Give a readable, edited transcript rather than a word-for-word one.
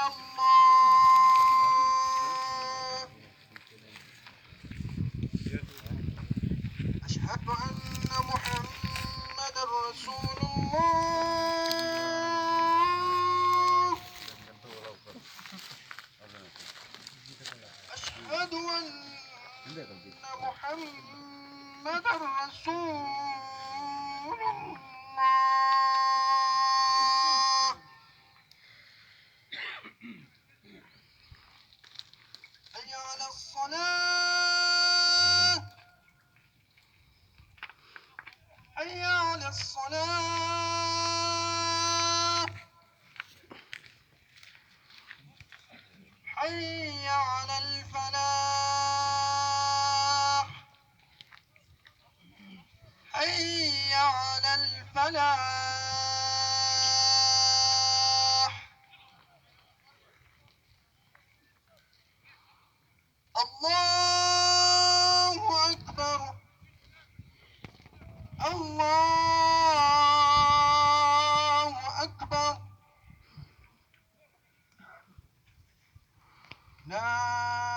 الله أشهد أن محمدا رسول الله أشهد أن محمدا رسول الله حي على الصلاة حي على الصلاة حي على الفلاح حي على الفلاح الله أكبر الله أكبر لا